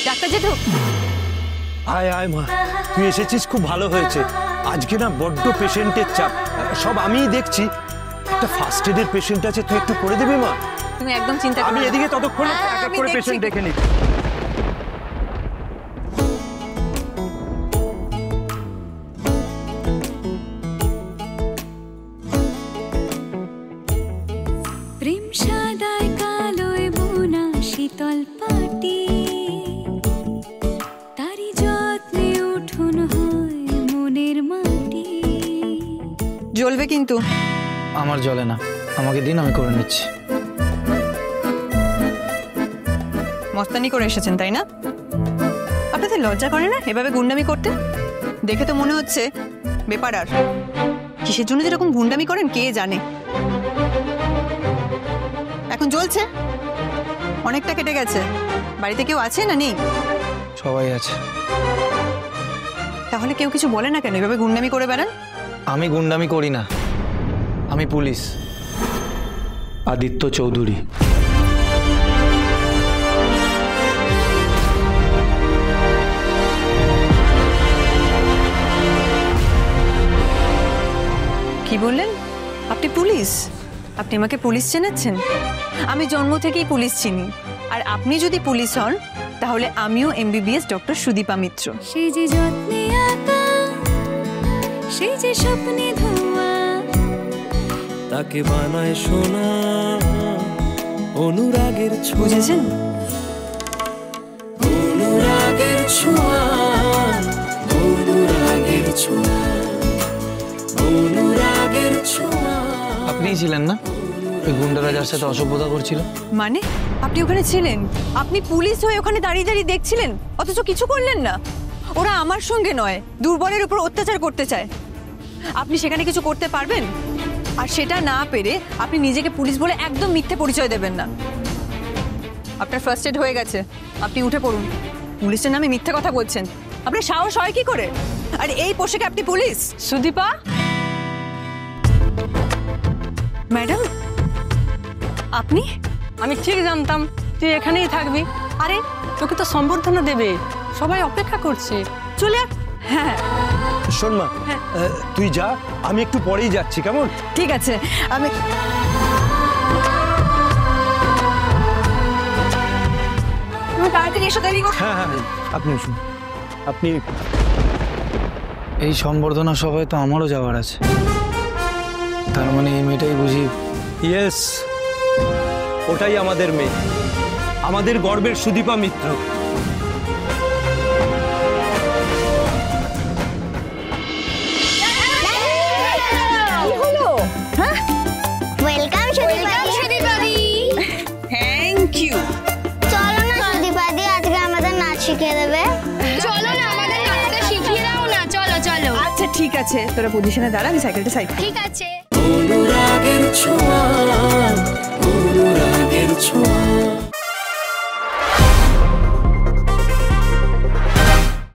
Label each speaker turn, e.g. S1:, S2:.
S1: Doctor জেঠু।
S2: আয় আয় মা, তুই এসেছিস, খুব ভালো হয়েছে। আজকে না বড্ড পেশেন্টের চাপ, সব আমিই দেখছি। একটা ফার্স্ট এডের পেশেন্ট আছে, তুই একটু করে দিবি মা?
S1: তুমি একদম চিন্তা করো না,
S2: আমি এদিকে ততক্ষণ এক এক
S1: আমি
S2: করে
S1: দেখছি।
S2: পেশেন্ট দেখে নি।
S3: প্রেম সাদায় কালোয় বোনা শীতল পাটি, তারি যত্নে উঠোন হয় মনের মাটি।
S1: জ্বলবে কিন্তু।
S4: আমার জ্বলে না, আমাকে দিন, আমি করে নিচ্ছি।
S1: মস্তানি করে এসেছেন তাই না? আপনাদের লজ্জা করে না এভাবে গুন্ডামি করতে? দেখে তো মনে হচ্ছে বেপারার। কিসের জন্য যেরকম গুন্ডামি করেন কে জানে। এখন জ্বলছে, অনেকটা কেটে গেছে। বাড়িতে কেউ আছে না নেই?
S4: সবাই আছে।
S1: তাহলে কেউ কিছু বলে না কেন এভাবে গুন্ডামি করে বেড়ান?
S4: আমি গুন্ডামি করি না, আমি পুলিশ, আদিত্য চৌধুরী।
S1: কি বললেন? আপনি পুলিশ? আপনি আমাকে পুলিশ চেনাচ্ছেন? আমি জন্ম থেকেই পুলিশ চিনি। আর আপনি যদি পুলিশ হন তাহলে আমিও MBBS ডক্টর সুদীপা মিত্র।
S3: সেই যে যত্নে আঁকা, সেই যে স্বপ্নে ধোয়া,
S5: তাকে বানায় সোনা অনুরাগের ছোঁয়া।
S1: বুঝেছেন?
S5: অনুরাগের ছোঁয়া, অনুরাগের ছোঁয়া, অনুরাগের ছোঁয়া।
S4: আপনিই ছিলেন না ওই গুন্ডারা যার সাথে অসভ্যতা করছিল?
S1: মানে আপনি ওখানে ছিলেন? আপনি পুলিশ হয়ে ওখানে দাঁড়িয়ে দাঁড়িয়ে দেখছিলেন, অথচ কিছু করলেন না? ওরা আমার সঙ্গে নয়, দুর্বলের উপর অত্যাচার করতে চায়। আপনি সেখানে কিছু করতে পারবেন? আর সেটা না পেরে আপনি নিজেকে পুলিশ বলে একদম মিথ্যে পরিচয় দেবেন না। আপনার ফার্স্ট এড হয়ে গেছে, আপনি উঠে পড়ুন। পুলিশের নামে মিথ্যে কথা বলছেন, আপনার সাহস হয় কি করে? আর এই পোশাকে আপনি পুলিশ? সুদীপা ম্যাডাম, আপনি?
S6: আমি ঠিক জানতাম তুই এখানেই থাকবি। আরে তোকে তো সম্বর্ধনা দেবে, সবাই অপেক্ষা করছে, চলে আয়।
S1: হ্যাঁ
S2: শোন মা, তুই যা, আমি একটু পরেই যাচ্ছি, কেমন?
S1: ঠিক আছে। আমি তুমি তাড়াতাড়ি এসো, দেরি করো।
S2: হ্যাঁ হ্যাঁ, আপনি শুন, আপনি।
S4: এই সম্বর্ধনা সভায় তো আমারও যাওয়ার আছে। তার মানে এই মেয়েটাই বুঝি?
S2: ইয়েস, ওটাই আমাদের মেয়ে, আমাদের গর্বের সুদীপা মিত্র।
S7: ওয়েলকাম সুদীপাদি।
S1: Thank you.
S7: চলো না সুদীপাদি, আজকে আমাদের নাচ শিখিয়ে দেবে।
S8: চলো না, আমাদের নাচটা শিখিয়ে দাও না। চলো চলো।
S1: আচ্ছা ঠিক আছে, তোরা পজিশনে দাঁড়া, আমি সাইকেলটা সাইড।
S8: ঠিক আছে।